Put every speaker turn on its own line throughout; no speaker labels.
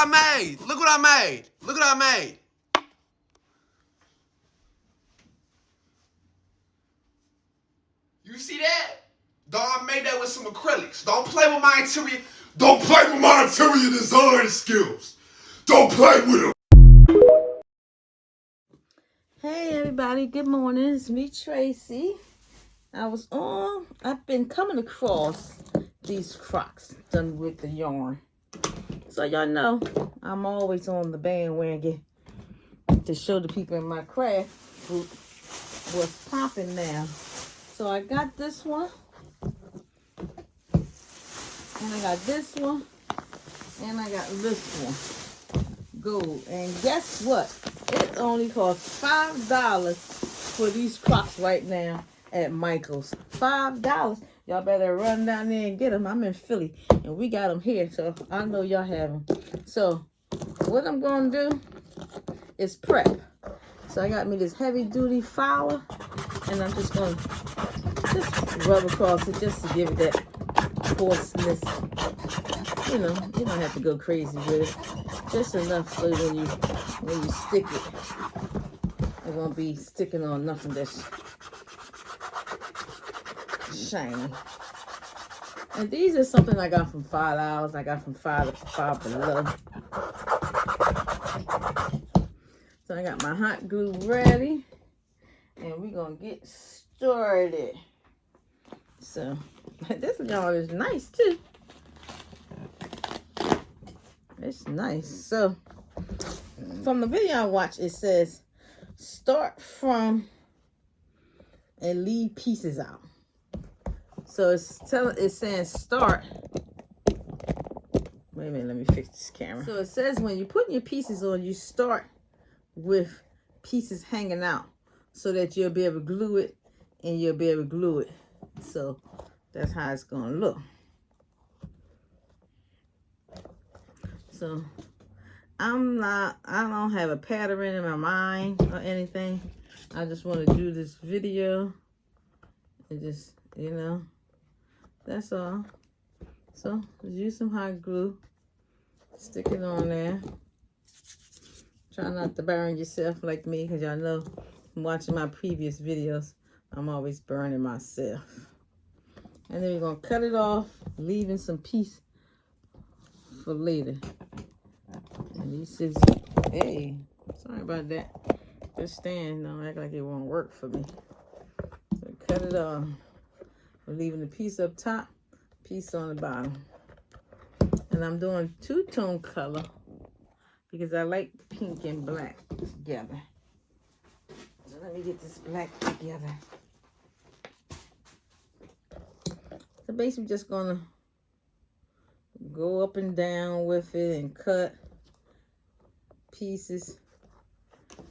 I made. Look what I made. Look what I made. You see that? Dog, I made that with some acrylics. Don't play with my interior. Don't play with my interior design skills. Don't play with them.
Hey everybody, good morning. It's me, Tracy. I've been coming across these crocs done with the yarn. So y'all know, I'm always on the bandwagon to show the people in my craft group what's popping now. So I got this one, and I got this one, and I got this one. Gold. And guess what? It only costs $5 for these crocs right now at Michael's. $5. Y'all better run down there and get them. I'm in Philly, and we got them here, so I know y'all have them. So what I'm going to do is prep. So I got me this heavy-duty filer, and I'm just going to rub across it just to give it that coarseness. You know, you don't have to go crazy with it. Just enough so when you stick it won't be sticking on nothing that's shiny. And these are something I got from $5. I got from Five Below. So I got my hot glue ready, and we're gonna get started. So this yarn is nice too. It's nice. So from the video I watched, it says start from and leave pieces out. So it's saying start. Wait a minute, let me fix this camera. So it says when you're putting your pieces on, you start with pieces hanging out so that you'll be able to glue it, and you'll be able to glue it. So that's how it's gonna look. So I don't have a pattern in my mind or anything. I just want to do this video and just, you know, that's all. So just use some hot glue, stick it on there. Try not to burn yourself like me, because y'all know from watching my previous videos, I'm always burning myself. And then we're going to cut it off, leaving some piece for later. And these scissors, hey, sorry about that. This stand don't act like it won't work for me. So cut it off. I'm leaving the piece up top, piece on the bottom. And I'm doing two-tone color because I like pink and black together. So let me get this black together. So basically just gonna go up and down with it and cut pieces.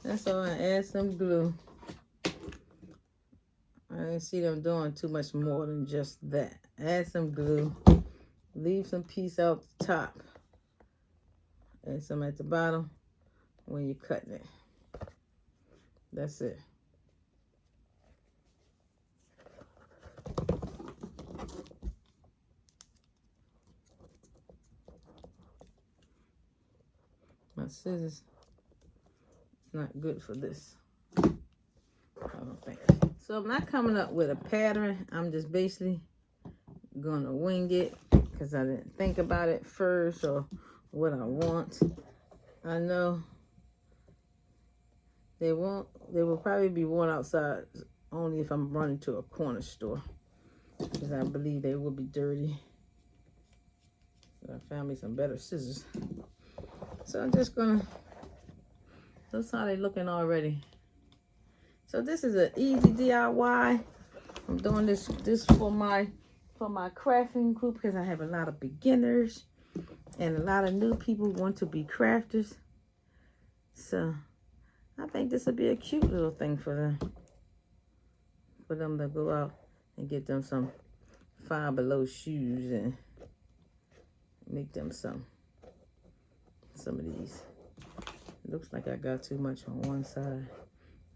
That's all. I add some glue. I didn't see them doing too much more than just that. Add some glue. Leave some piece out the top. And some at the bottom when you're cutting it. That's it. My scissors, it's not good for this, I don't think. So I'm not coming up with a pattern. I'm just basically gonna wing it because I didn't think about it first or what I want. I know they will probably be worn outside only if I'm running to a corner store, because I believe they will be dirty. So I found me some better scissors. So I'm just gonna, that's how they're looking already. So this is an easy DIY. I'm doing this for my crafting group because I have a lot of beginners and a lot of new people who want to be crafters. So I think this would be a cute little thing for them to go out and get them some Five Below shoes and make them some of these. It looks like I got too much on one side.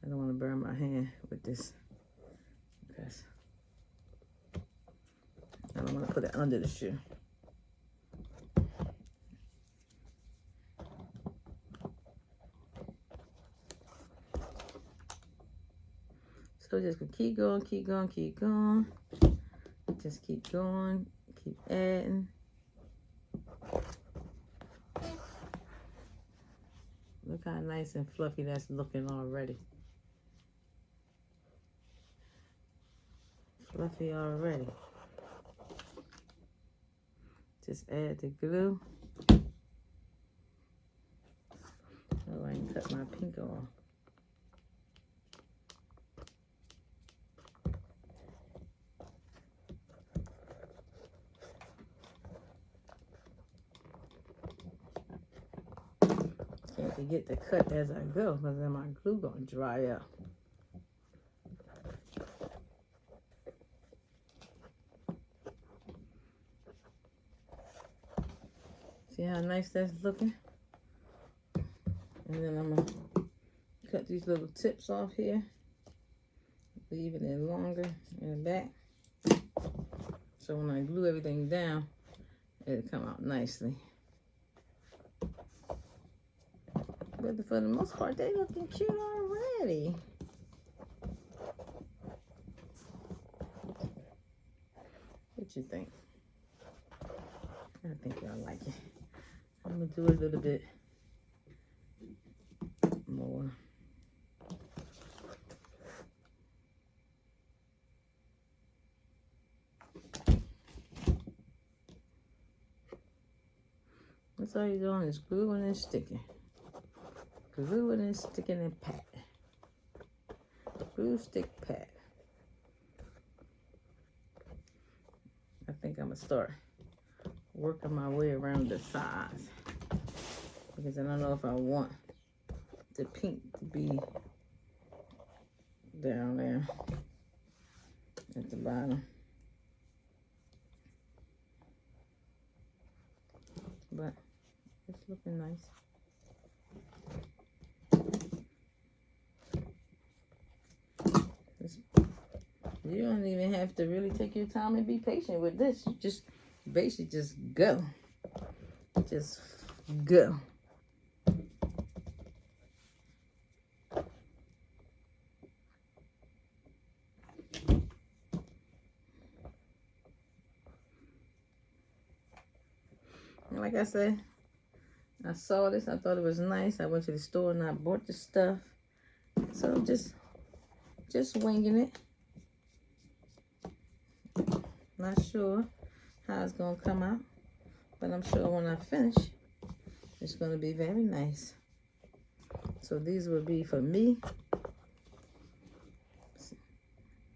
I don't want to burn my hand with this because I don't want to put it under the shoe. So just keep going, keep going, keep going. Just keep going, keep adding. Look how nice and fluffy that's looking already. Fluffy already. Just add the glue. Oh, I can cut my pink off. Can't forget to cut as I go, because then my glue gonna dry up. See how nice that's looking? And then I'm gonna cut these little tips off here, leaving it longer in the back. So when I glue everything down, it'll come out nicely. But for the most part, they looking cute already. What you think? I think y'all like it. I'm gonna do a little bit more. That's all you're doing is gluing and sticking. Gluing and sticking and pat. Glue, stick, pat. I think I'm gonna start working my way around the sides, because I don't know if I want the pink to be down there at the bottom. But it's looking nice. You don't even have to really take your time and be patient with this. You just basically just go. Just go. And like I said, I saw this. I thought it was nice. I went to the store and I bought the stuff. So just winging it. Not sure how it's gonna come out, but I'm sure when I finish, it's gonna be very nice. So these will be for me.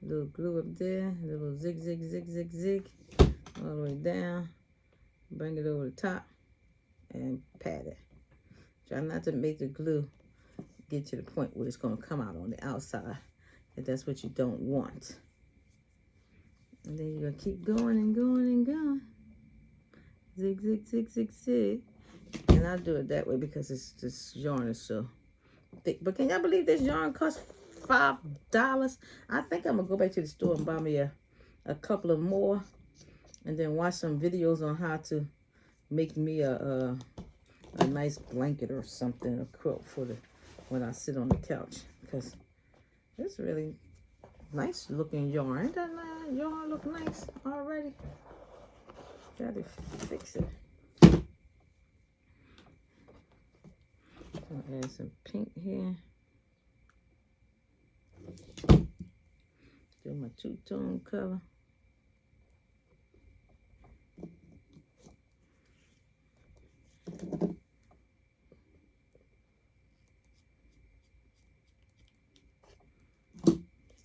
Little glue up there, little zig, zig, zig, zig, zig, all the way down. Bring it over the top and pat it. Try not to make the glue get to the point where it's gonna come out on the outside, if that's what you don't want. And then you're gonna keep going and going and going. Zig, zig, zig, zig, zig. And I do it that way because this yarn is so thick. But can y'all believe this yarn costs $5? I think I'm gonna go back to the store and buy me a couple of more, and then watch some videos on how to make me a nice blanket or something, a quilt for when I sit on the couch, because it's really nice looking yarn. Ain't that nice? Yarn look nice already. Gotta fix it. I'll add some pink here. Do my two-tone color.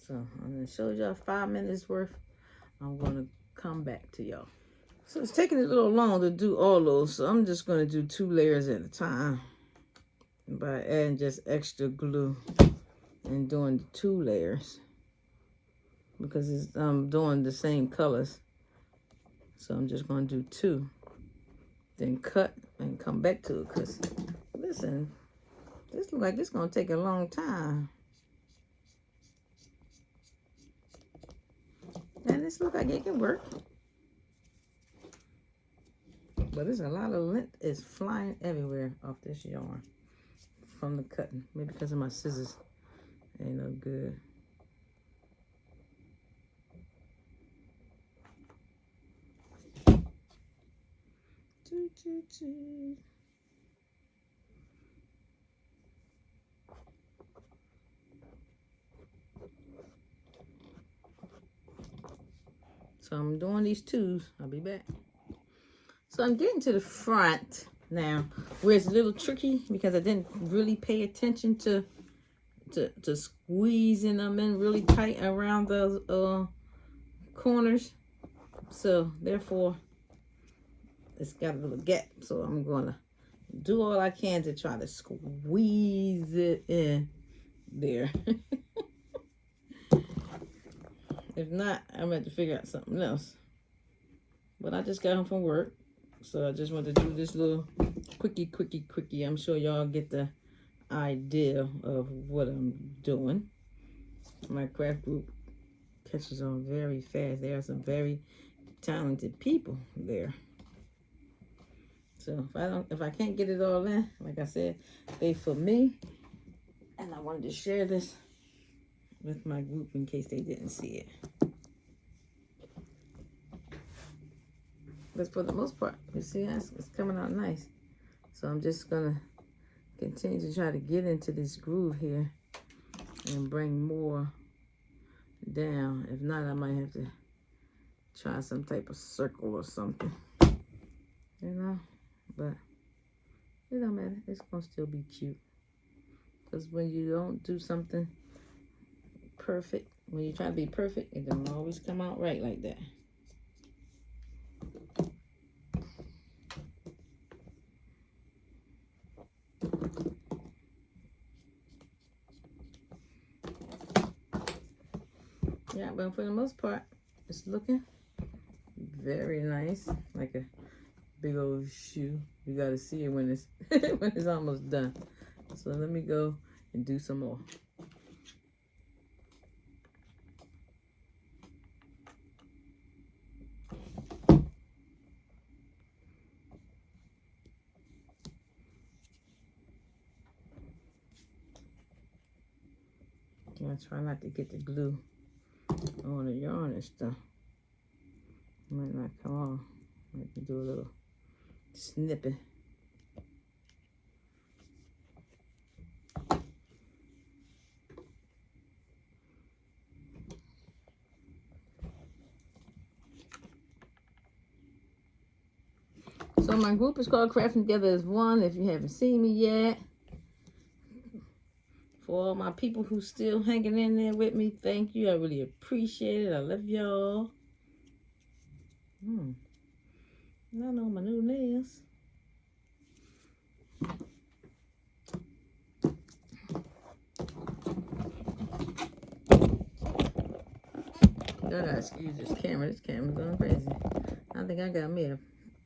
So I'm gonna show y'all 5 minutes worth. I'm gonna come back to y'all. So it's taking a little long to do all those, so I'm just gonna do 2 layers at a time by adding just extra glue and doing the 2 layers, because I'm doing the same colors. So I'm just gonna do 2, then cut and come back to it, because listen, this looks like it's gonna take a long time. And this looks like it can work. But there's a lot of lint is flying everywhere off this yarn from the cutting. Maybe because of my scissors. Ain't no good. So I'm doing these twos. I'll be back. So I'm getting to the front now, where it's a little tricky because I didn't really pay attention to squeezing them in really tight around those corners. So therefore, it's got a little gap. So I'm gonna do all I can to try to squeeze it in there. If not, I'm gonna have to figure out something else. But I just got home from work, so I just want to do this little quickie. I'm sure y'all get the idea of what I'm doing. My craft group catches on very fast. There are some very talented people there. So if I can't get it all in, like I said, they for me, and I wanted to share this with my group in case they didn't see it. But for the most part, you see, it's coming out nice. So I'm just gonna continue to try to get into this groove here and bring more down. If not, I might have to try some type of circle or something, you know. But it don't matter. It's gonna still be cute. Because when you don't do something perfect, when you try to be perfect, it don't always come out right like that. Yeah, but for the most part, it's looking very nice, like a big old shoe. You gotta see it when it's when it's almost done. So let me go and do some more. I try not to get the glue on the yarn and stuff. It might not come off. Might do a little snipping. So my group is called Crafting Together as One. If you haven't seen me yet, for all my people who still hanging in there with me, thank you. I really appreciate it. I love y'all. Not on my new nails. Y'all gotta excuse this camera. This camera's going crazy. I think I got me a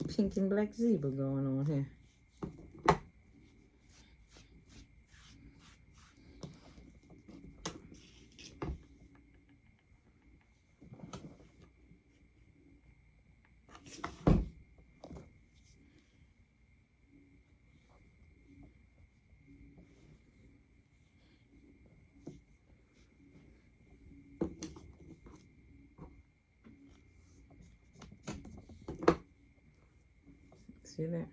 pink and black zebra going on here. See that?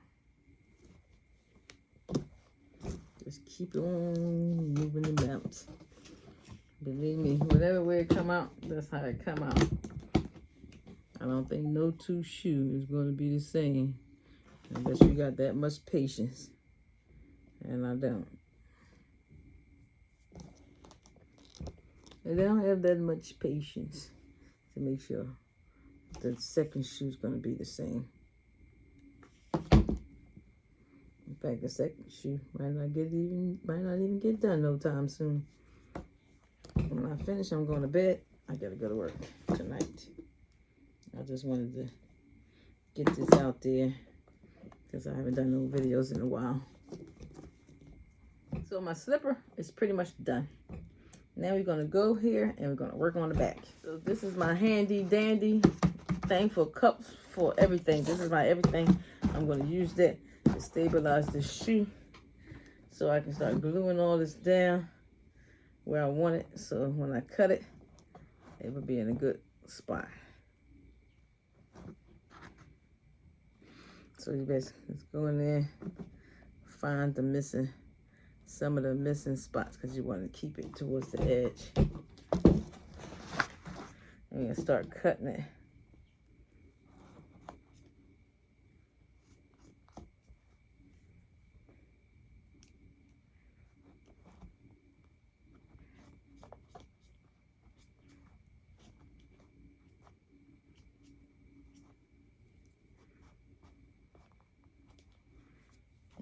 Just keep on moving the bounce. Believe me, whatever way it come out, that's how it come out. I don't think no two shoe is going to be the same unless you got that much patience. And I don't. And I don't have that much patience to make sure the second shoe is going to be the same. In fact, the second shoe might not even get done no time soon. When I finish, I'm going to bed. I gotta go to work tonight. I just wanted to get this out there because I haven't done no videos in a while. So my slipper is pretty much done. Now we're gonna go here and we're gonna work on the back. So this is my handy dandy thing for cups, for everything. This is my everything. I'm gonna use that to stabilize the shoe so I can start gluing all this down where I want it, so when I cut it, it will be in a good spot. So you best go in there, find some of the missing spots, because you want to keep it towards the edge. And you start cutting it.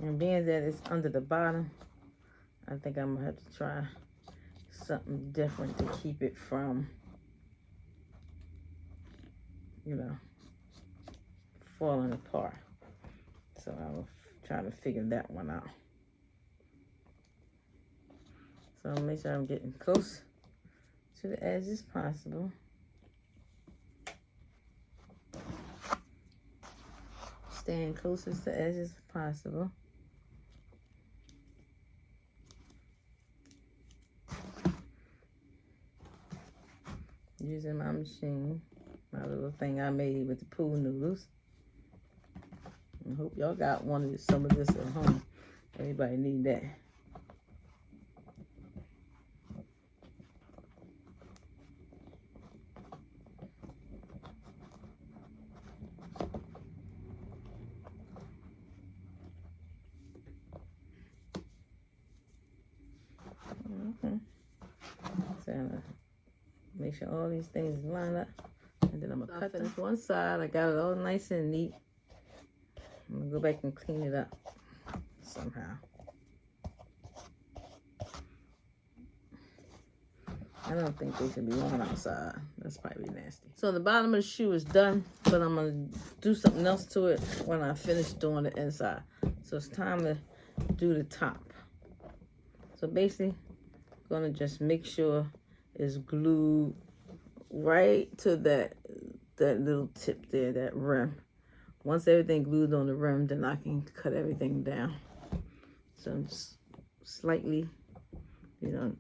And being that it's under the bottom, I think I'm gonna have to try something different to keep it from, you know, falling apart. So I will try to figure that one out. So I'll make sure I'm getting close to the edge as possible. Staying closest to the edge as possible. Using my machine, my little thing I made with the pool noodles. I hope y'all got some of this at home. Everybody need that. Okay. So I'm gonna make sure all these things line up, and then I'm gonna cut this one side. I got it all nice and neat. I'm gonna go back and clean it up somehow. I don't think they should be worn outside. That's probably nasty. So the bottom of the shoe is done, but I'm gonna do something else to it when I finish doing the inside. So it's time to do the top. So basically, I'm gonna just make sure it's glued right to that little tip there, that rim. Once everything glued on the rim, then I can cut everything down. So I'm just slightly, you know,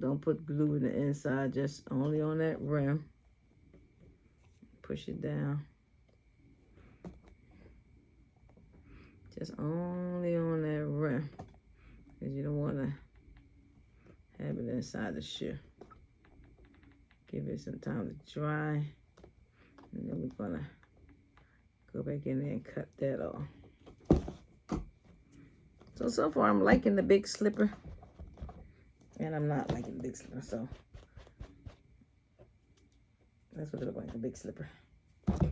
don't put glue in the inside, just only on that rim. Push it down. Just only on that rim, because you don't want to have it inside the shoe. Give it some time to dry, and then we're gonna go back in there and cut that off. So far I'm liking the big slipper, and I'm not liking the big slipper, so that's what it looks like, a big slipper. But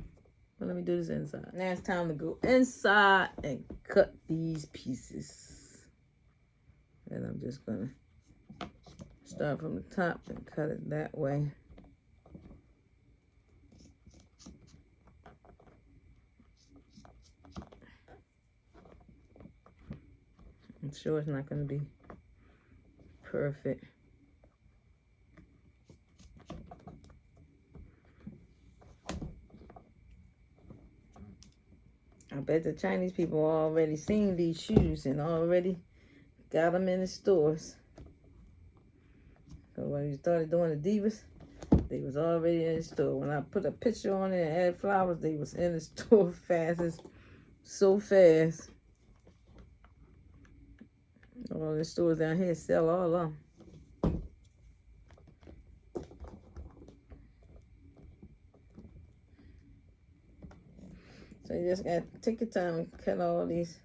let me do this inside. Now it's time to go inside and cut these pieces. And I'm just gonna start from the top and cut it that way. I'm sure it's not gonna be perfect. I bet the Chinese people already seen these shoes and already got them in the stores. So when we started doing the Divas, they was already in the store. When I put a picture on it and add flowers, they was in the store so fast. All the stores down here sell all of them. So you just gotta take your time and cut all these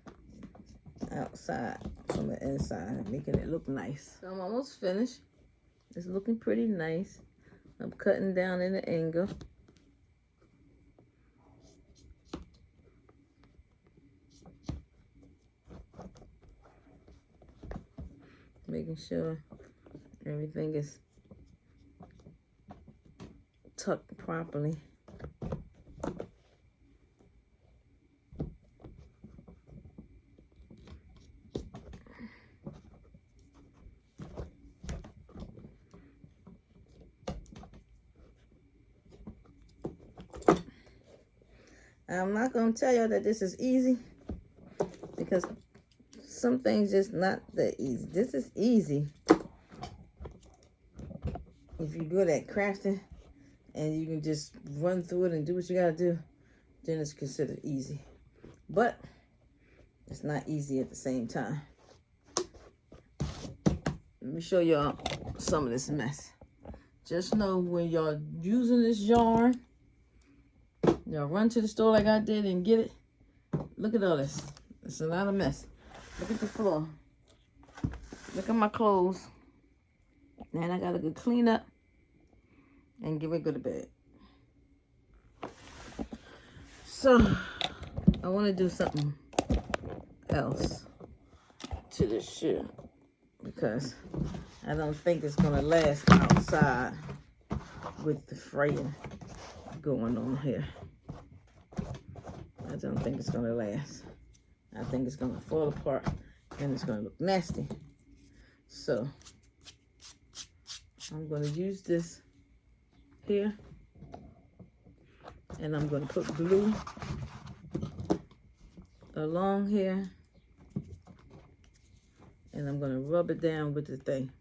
outside from the inside, making it look nice. So I'm almost finished. It's looking pretty nice. I'm cutting down in the angle. Making sure everything is tucked properly. I'm not going to tell you that this is easy, because some things just not that easy. This is easy if you're good at crafting and you can just run through it and do what you got to do, then it's considered easy. but it's not easy at the same time. Let me show y'all some of this mess. Just know when y'all using this yarn, y'all run to the store like I did and get it. Look at all this. It's a lot of mess. Look at the floor. Look at my clothes. And I gotta go clean up and get ready to go to bed. So I want to do something else to this shoe because I don't think it's gonna last outside with the fraying going on here. I don't think it's gonna last. I think it's gonna fall apart and it's gonna look nasty. So I'm gonna use this here and I'm gonna put glue along here and I'm gonna rub it down with the thing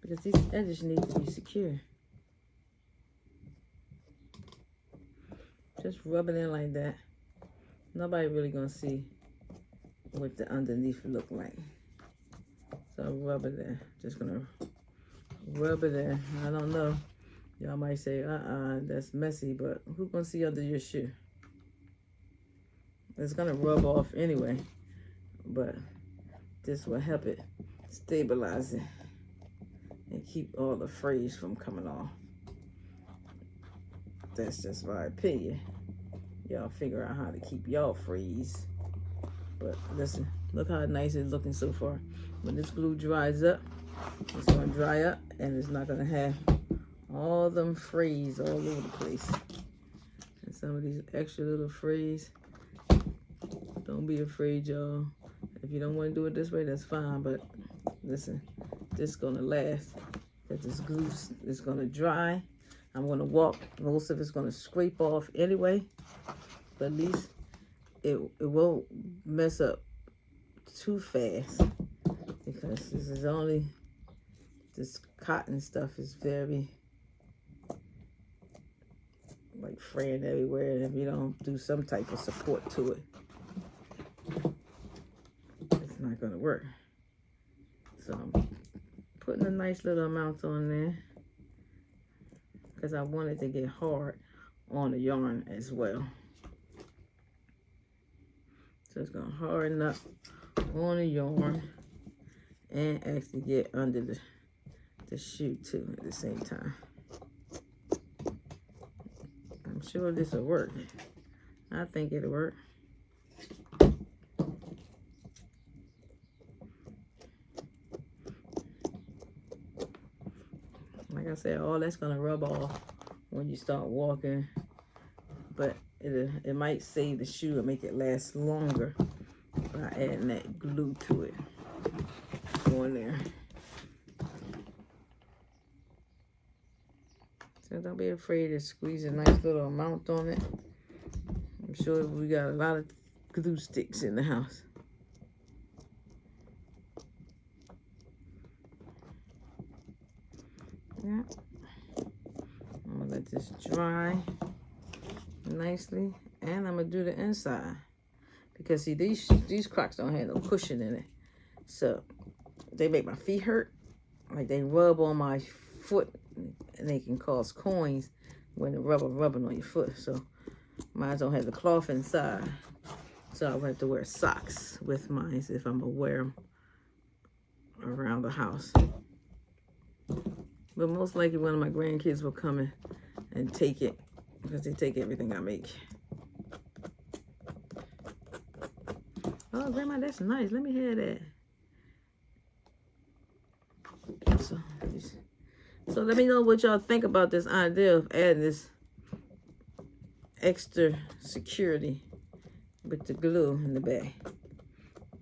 because these edges need to be secure. Just rub it in like that. Nobody really gonna see what the underneath look like. So rub it in. Just gonna rub it in. I don't know. Y'all might say, that's messy, but who's gonna see under your shoe? It's gonna rub off anyway, but this will help it stabilize it and keep all the frays from coming off. That's just my opinion. Y'all figure out how to keep y'all frays. But listen, look how nice it's looking so far. When this glue dries up, it's gonna dry up and it's not gonna have all them frays all over the place. And some of these extra little frays, don't be afraid, y'all. If you don't want to do it this way, that's fine. But listen, this is gonna last. Because this glue is gonna dry. I'm gonna walk. Most of it's gonna scrape off anyway. But at least it won't mess up too fast. Because this is only, this cotton stuff is very like fraying everywhere. And if you don't do some type of support to it, it's not gonna work. So I'm putting a nice little amount on there because I want it to get hard on the yarn as well. So it's gonna harden up on the yarn and actually get under the shoe too at the same time. I'm sure this will work. I think it'll work. Like I said, all that's gonna rub off when you start walking, but it might save the shoe and make it last longer by adding that glue to it. Go in there. So don't be afraid to squeeze a nice little amount on it. I'm sure we got a lot of glue sticks in the house. Yeah. I'm gonna let this dry nicely, and I'm gonna do the inside because see these Crocs don't have no cushion in it, so they make my feet hurt. Like they rub on my foot, and they can cause coins when the rubbing on your foot. So mine don't have the cloth inside, so I have to wear socks with mine if I'm gonna wear them around the house. But most likely one of my grandkids will come in and take it because they take everything I make. Oh, Grandma, that's nice. Let me hear that. So let me know what y'all think about this idea of adding this extra security with the glue in the back.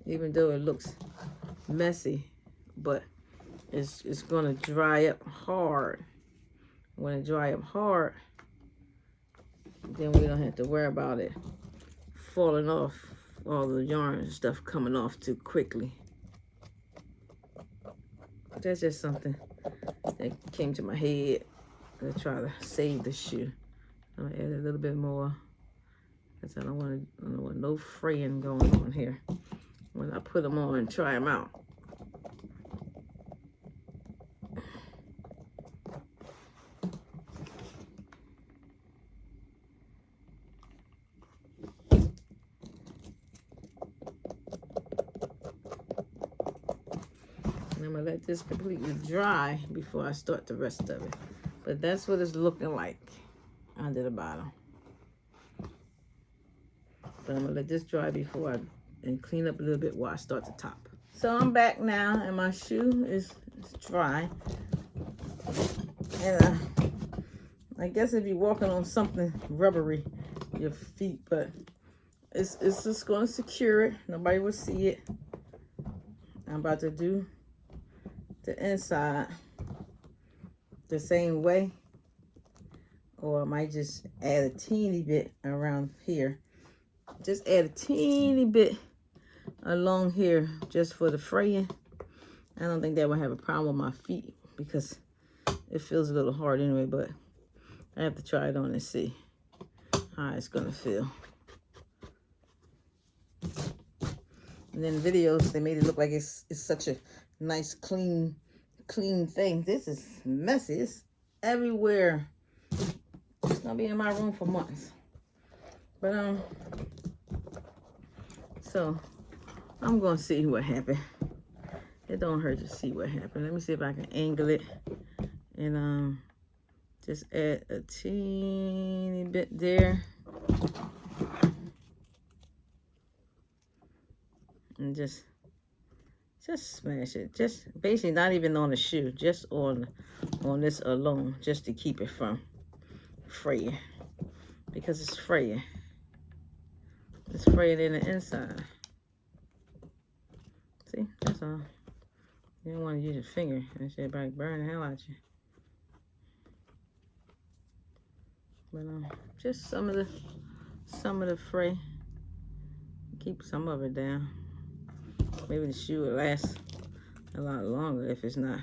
Even though it looks messy, but it's gonna dry up hard. When it dry up hard, then we don't have to worry about it falling off, all the yarn and stuff coming off too quickly. That's just something that came to my head to try to save the shoe. I'm gonna add a little bit more because I don't want no fraying going on here when I put them on and try them out. And I'm gonna let this completely dry before I start the rest of it. But that's what it's looking like under the bottom. But I'm gonna let this dry before and clean up a little bit while I start the top. So I'm back now and my shoe is dry. And I guess if you're walking on something rubbery, your feet, but it's just gonna secure it. Nobody will see it. I'm about to do the inside the same way, or I might just add a teeny bit around here. Just add a teeny bit along here just for the fraying. I don't think that would have a problem with my feet because it feels a little hard anyway, but I have to try it on and see how it's gonna feel. And then videos, they made it look like it's such a nice, clean thing. This is messy. It's everywhere. It's gonna be in my room for months. But so I'm gonna see what happened. It don't hurt to see what happened. Let me see if I can angle it and just add a teeny bit there. And just smash it. Just basically not even on the shoe, just on this alone, just to keep it from fraying. Because it's fraying. It's fraying in the inside. See, that's all. You don't want to use your finger. That shit probably burn the hell out you. But just some of the fray. Keep some of it down. Maybe the shoe will last a lot longer if it's not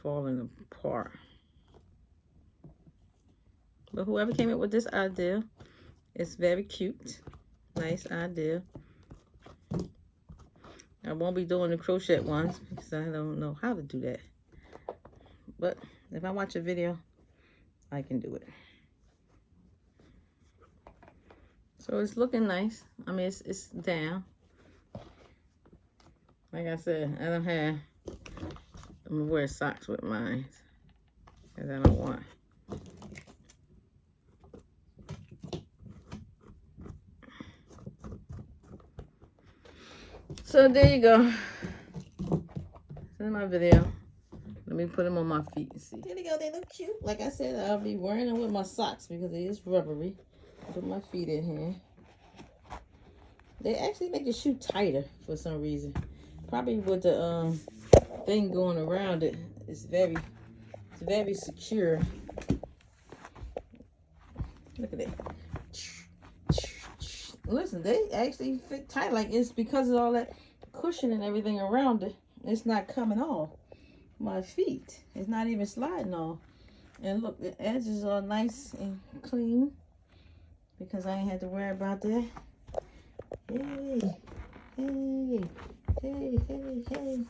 falling apart. But whoever came up with this idea, it's very cute. Nice idea. I won't be doing the crochet ones because I don't know how to do that. But if I watch a video, I can do it. So it's looking nice. I mean, it's down. Like I said, I'm gonna wear socks with mine because I don't want. So there you go. This is my video. Let me put them on my feet and see. There they go. They look cute. Like I said, I'll be wearing them with my socks because it is rubbery. Put my feet in here. They actually make the shoe tighter for some reason. Probably with the thing going around it. It's very secure. Look at that. Listen, they actually fit tight. Like it's because of all that cushion and everything around it. It's not coming off my feet. It's not even sliding off. And look, the edges are nice and clean because I ain't had to worry about that. Hey, hey, hey, hey, hey.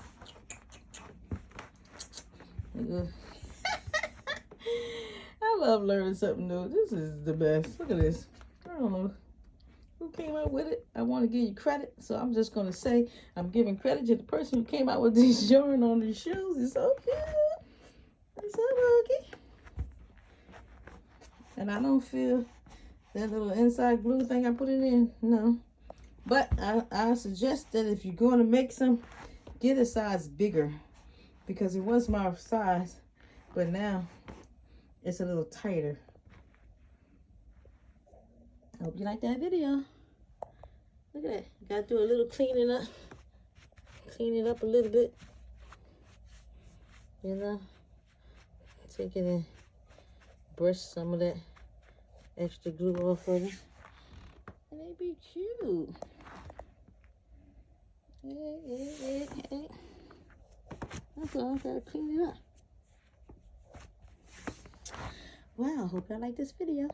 I love learning something new. This is the best. Look at this. I don't know who came up with it. I want to give you credit, so I'm just going to say I'm giving credit to the person who came out with this yarn on these shoes. It's so cute. It's so lucky. And I don't feel that little inside glue thing I put it in. No. But I suggest that if you're going to make some, get a size bigger. Because it was my size, but now it's a little tighter. I hope you like that video. Look at that. Gotta do a little cleaning up. Clean it up a little bit. You know, take it and brush some of that extra glue off of it. And they be cute. Hey. That's all. I gotta clean it up. Well, I hope y'all like this video.